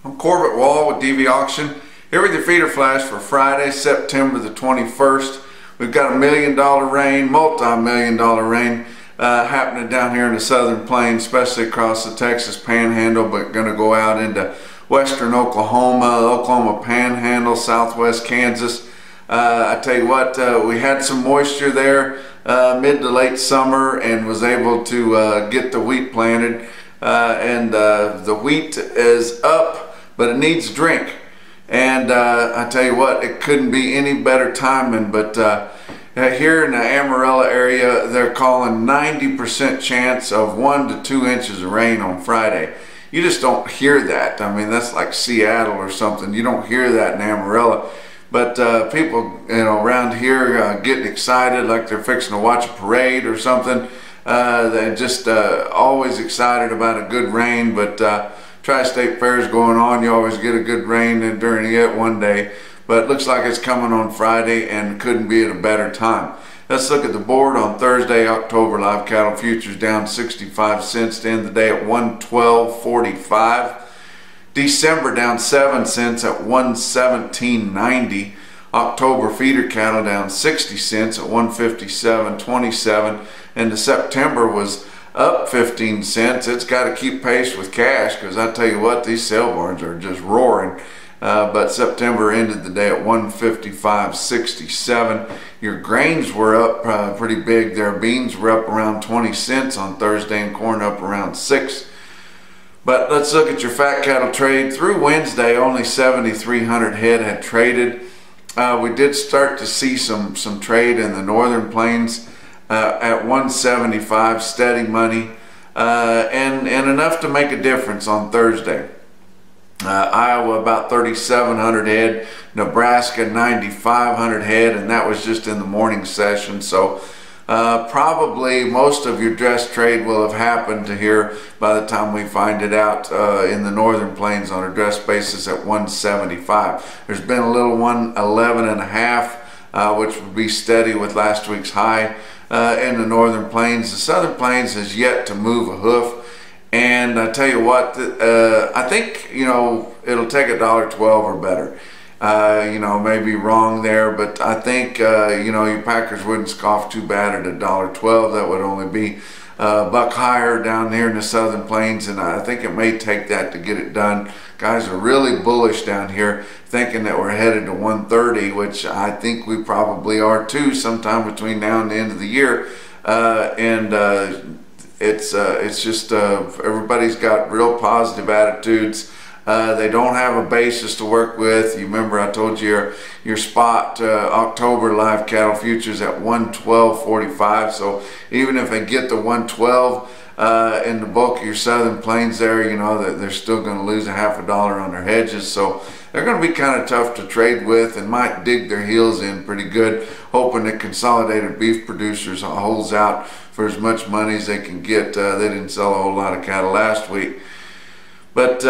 I'm Corbett Wall with DV Auction, here with your feeder flash for Friday, September the 21st. We've got $1 million rain, multi-million dollar rain happening down here in the southern plains, especially across the Texas Panhandle, but going to go out into western Oklahoma Panhandle, southwest Kansas. I tell you what, we had some moisture there mid to late summer and was able to get the wheat planted. The wheat is up, but it needs drink. And I tell you what, it couldn't be any better timing. But here in the Amarillo area, they're calling 90% chance of 1 to 2 inches of rain on Friday. You just don't hear that. I mean, that's like Seattle or something. You don't hear that in Amarillo. But people, around here getting excited like they're fixing to watch a parade or something. They're just always excited about a good rain. But Tri-State Fair is going on. You always get a good rain during it one day. But it looks like it's coming on Friday and couldn't be at a better time. Let's look at the board on Thursday. October live cattle futures down 65 cents to end the day at 112.45. December down 7 cents at 117.90. October feeder cattle down 60 cents at 157.27. And the September was up 15 cents. It's got to keep pace with cash, because I tell you what, these sale barns are just roaring. But September ended the day at 155.67. Your grains were up pretty big there. Beans were up around 20 cents on Thursday and corn up around 6. But let's look at your fat cattle trade. Through Wednesday, only 7,300 head had traded. We did start to see some trade in the northern plains at 175, steady money, and enough to make a difference on Thursday. Iowa about 3,700 head, Nebraska 9,500 head, and that was just in the morning session. So probably most of your dress trade will have happened to here by the time we find it out in the northern plains on a dress basis at 175. There's been a little 111.5, which would be steady with last week's high in the northern plains. The southern plains has yet to move a hoof. And I tell you what, I think, it'll take $1.12 or better. Maybe wrong there, but I think, you Packers wouldn't scoff too bad at $1.12. That would only be a buck higher down here in the southern plains, and I think it may take that to get it done. Guys are really bullish down here, thinking that we're headed to 130, which I think we probably are too, sometime between now and the end of the year. It's just everybody's got real positive attitudes. They don't have a basis to work with. You remember I told you your spot October live cattle futures at 112.45. So even if they get the 112 in the bulk of your southern plains there, that they're still going to lose a half a dollar on their hedges. So they're going to be kind of tough to trade with and might dig their heels in pretty good, hoping that consolidated beef producers holds out for as much money as they can get. They didn't sell a whole lot of cattle last week. But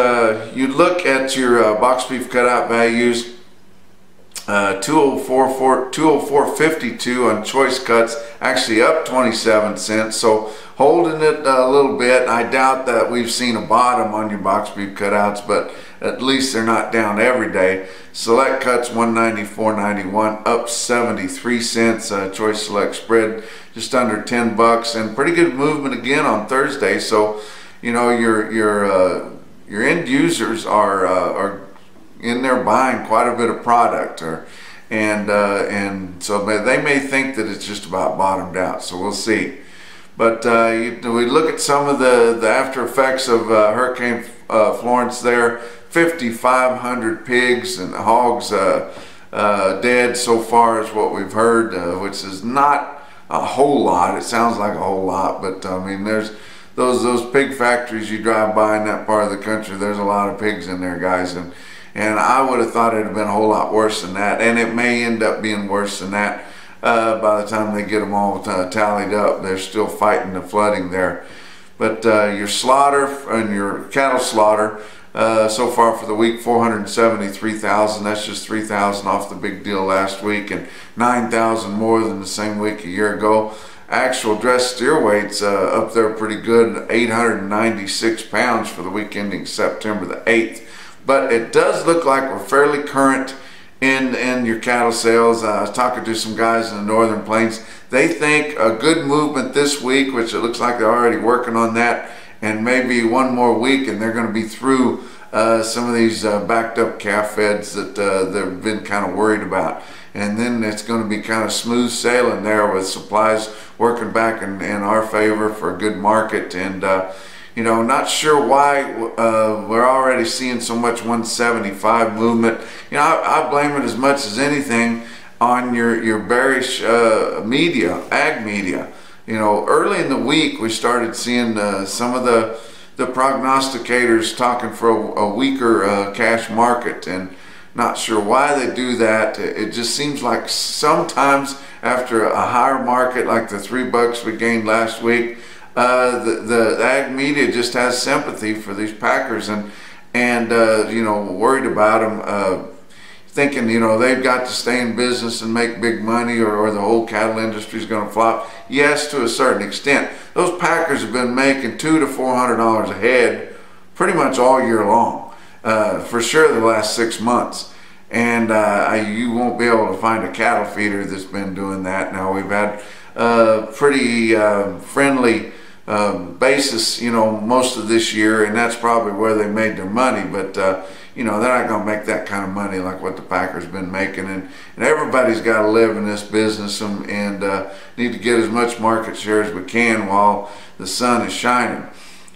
you look at your box beef cutout values, 204.52 on choice cuts, actually up 27 cents. So holding it a little bit. I doubt that we've seen a bottom on your box beef cutouts, but at least they're not down every day. Select cuts 194.91, up 73 cents. Choice select spread just under 10 bucks, and pretty good movement again on Thursday. So your end users are in there buying quite a bit of product, and so they may think that it's just about bottomed out. So we'll see. But we look at some of the after effects of Hurricane Florence there. 5,500 pigs and hogs dead so far is what we've heard, which is not a whole lot. It sounds like a whole lot, but I mean, there's those pig factories you drive by in that part of the country. There's a lot of pigs in there, guys, and I would have thought it'd have been a whole lot worse than that, and it may end up being worse than that by the time they get them all tallied up. They're still fighting the flooding there. But your slaughter and your cattle slaughter so far for the week, 473,000. That's just 3,000 off the big deal last week, and 9,000 more than the same week a year ago. Actual dressed steer weights up there pretty good, 896 pounds for the week ending September the 8th. but it does look like we're fairly current in your cattle sales. I was talking to some guys in the Northern Plains. They think a good movement this week, which it looks like they're already working on that, and maybe one more week and they're going to be through some of these backed up calf feds that they've been kind of worried about. And then it's going to be kind of smooth sailing there with supplies working back in our favor for a good market. And you know, not sure why we're already seeing so much 175 movement. You know, I blame it as much as anything on your bearish media, ag media. You know, early in the week we started seeing some of the prognosticators talking for a weaker cash market, and not sure why they do that. It just seems like sometimes after a higher market like the $3 we gained last week, the ag media just has sympathy for these packers and you know, worried about them, thinking, you know, they've got to stay in business and make big money, or the whole cattle industry is going to flop. Yes, to a certain extent. Those packers have been making $200 to $400 a head pretty much all year long, for sure the last 6 months. And you won't be able to find a cattle feeder that's been doing that. Now, we've had pretty friendly basis, you know, most of this year, and that's probably where they made their money. But you know, they're not going to make that kind of money like what the packers been making, and everybody's got to live in this business, and need to get as much market share as we can while the sun is shining.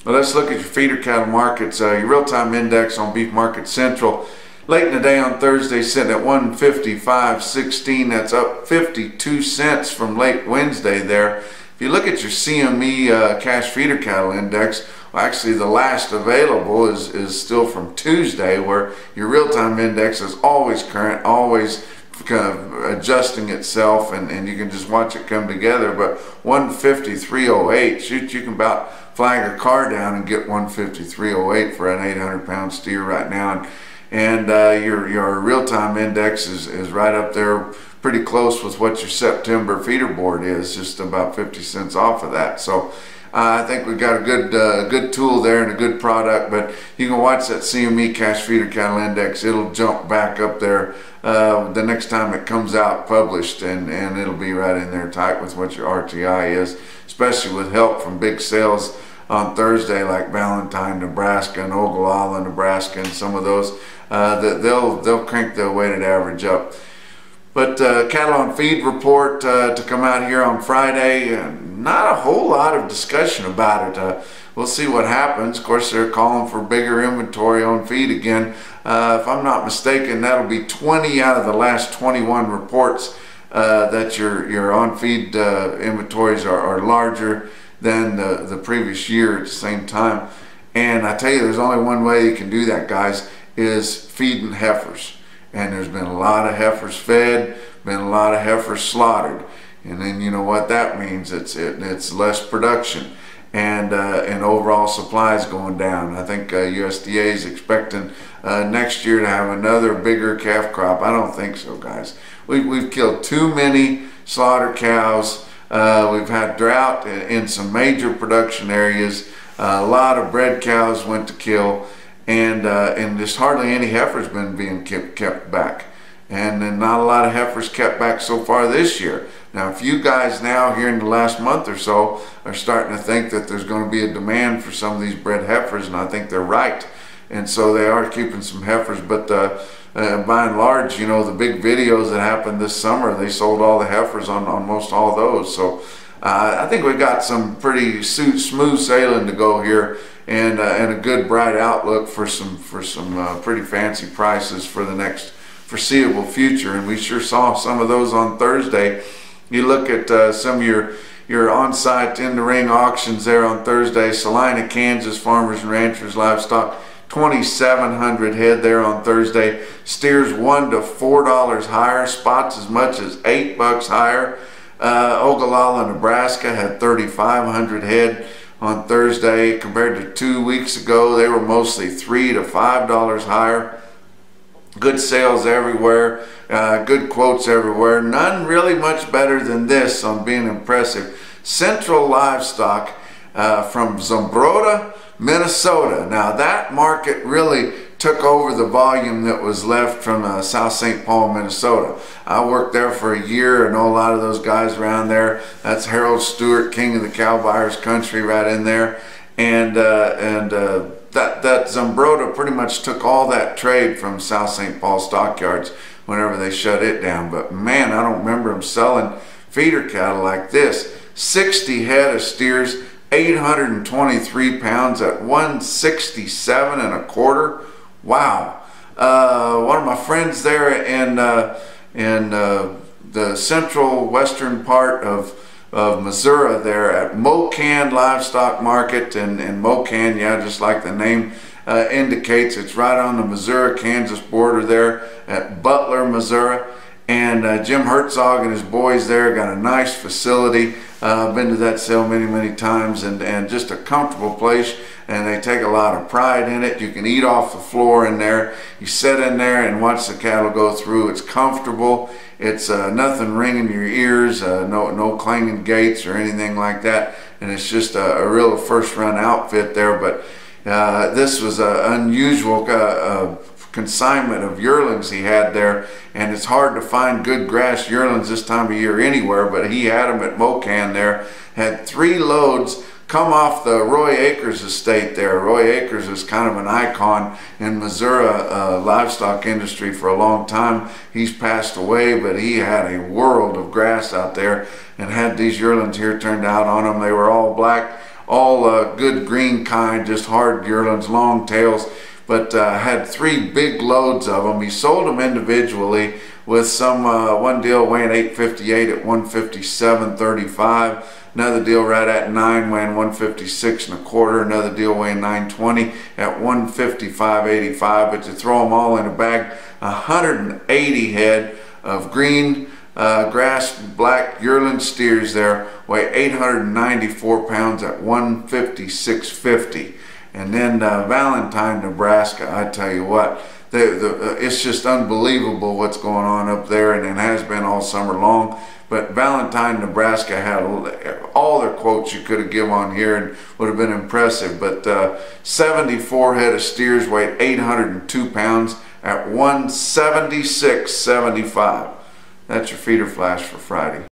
Well, let's look at your feeder cattle markets. Your real-time index on Beef Market Central late in the day on Thursday sitting at 155.16. That's up 52 cents from late Wednesday there. If you look at your CME cash feeder cattle index, well, actually the last available is still from Tuesday, where your real-time index is always current, always kind of adjusting itself, and you can just watch it come together. But 153.08, shoot, you can about flag a car down and get 153.08 for an 800-pound steer right now. And your real-time index is right up there, pretty close with what your September feeder board is, just about 50 cents off of that. So I think we've got a good tool there and a good product. But you can watch that CME cash feeder cattle index. It'll jump back up there the next time it comes out published, and it'll be right in there tight with what your RTI is, especially with help from big sales on Thursday like Valentine, Nebraska, and Ogallala, Nebraska, and some of those. They'll crank the weighted average up. But cattle on feed report to come out here on Friday, not a whole lot of discussion about it. We'll see what happens. Of course, they're calling for bigger inventory on feed again. If I'm not mistaken, that'll be 20 out of the last 21 reports that your on feed inventories are larger than the previous year at the same time. And I tell you, there's only one way you can do that, guys, is feeding heifers. And there's been a lot of heifers fed, been a lot of heifers slaughtered, and then you know what that means. It's less production, and overall supplies going down. I think USDA is expecting next year to have another bigger calf crop. I don't think so, guys. We've killed too many slaughter cows. We've had drought in some major production areas. A lot of bred cows went to kill. And just hardly any heifers been being kept back, and then not a lot of heifers kept back so far this year. Now, if you guys now here in the last month or so are starting to think that there's going to be a demand for some of these bred heifers, and I think they're right, and so they are keeping some heifers. But by and large, you know, the big videos that happened this summer, they sold all the heifers on most all those. So I think we got some pretty smooth sailing to go here, and a good bright outlook for some pretty fancy prices for the next foreseeable future. And we sure saw some of those on Thursday. You look at some of your on-site in-the-ring auctions there on Thursday. Salina, Kansas, Farmers and Ranchers Livestock, 2,700 head there on Thursday. Steers $1 to $4 higher, spots as much as $8 higher. Ogallala, Nebraska had 3,500 head on Thursday. Compared to 2 weeks ago, they were mostly $3 to $5 higher. Good sales everywhere, good quotes everywhere. None really much better than this on being impressive. Central Livestock from Zumbrota, Minnesota. Now that market really took over the volume that was left from South St. Paul, Minnesota. I worked there for a year and know a lot of those guys around there. That's Harold Stewart, king of the cow buyers country, right in there. And that Zumbrota pretty much took all that trade from South St. Paul stockyards whenever they shut it down. But man, I don't remember them selling feeder cattle like this. 60 head of steers, 823 pounds at 167 and a quarter. Wow. One of my friends there in the central western part of Missouri there at Mocan Livestock Market in Mocan, yeah, just like the name indicates, it's right on the Missouri-Kansas border there at Butler, Missouri. And Jim Herzog and his boys there got a nice facility. I've been to that sale many times, and just a comfortable place, and they take a lot of pride in it. You can eat off the floor in there. You sit in there and watch the cattle go through. It's comfortable. It's nothing ringing your ears, no clanging gates or anything like that, and it's just a real first run outfit there. But this was an unusual consignment of yearlings he had there, and it's hard to find good grass yearlings this time of year anywhere, but he had them at Mocan there. Had 3 loads come off the Roy Akers estate there. Roy Akers is kind of an icon in Missouri livestock industry for a long time. He's passed away, but he had a world of grass out there and had these yearlings here turned out on him. They were all black, all good green kind, just hard yearlings, long tails, but had 3 big loads of them. He sold them individually with some one deal weighing 858 at 157.35. Another deal right at 9 weighing 156 and a quarter. Another deal weighing 920 at 155.85. But you throw them all in a bag, 180 head of green grass black yearling steers there weigh 894 pounds at 156.50. And then Valentine, Nebraska, I tell you what, it's just unbelievable what's going on up there, and it has been all summer long. But Valentine, Nebraska had all their quotes you could have given on here and would have been impressive. But 74 head of steers weighed 802 pounds at 176.75. That's your feeder flash for Friday.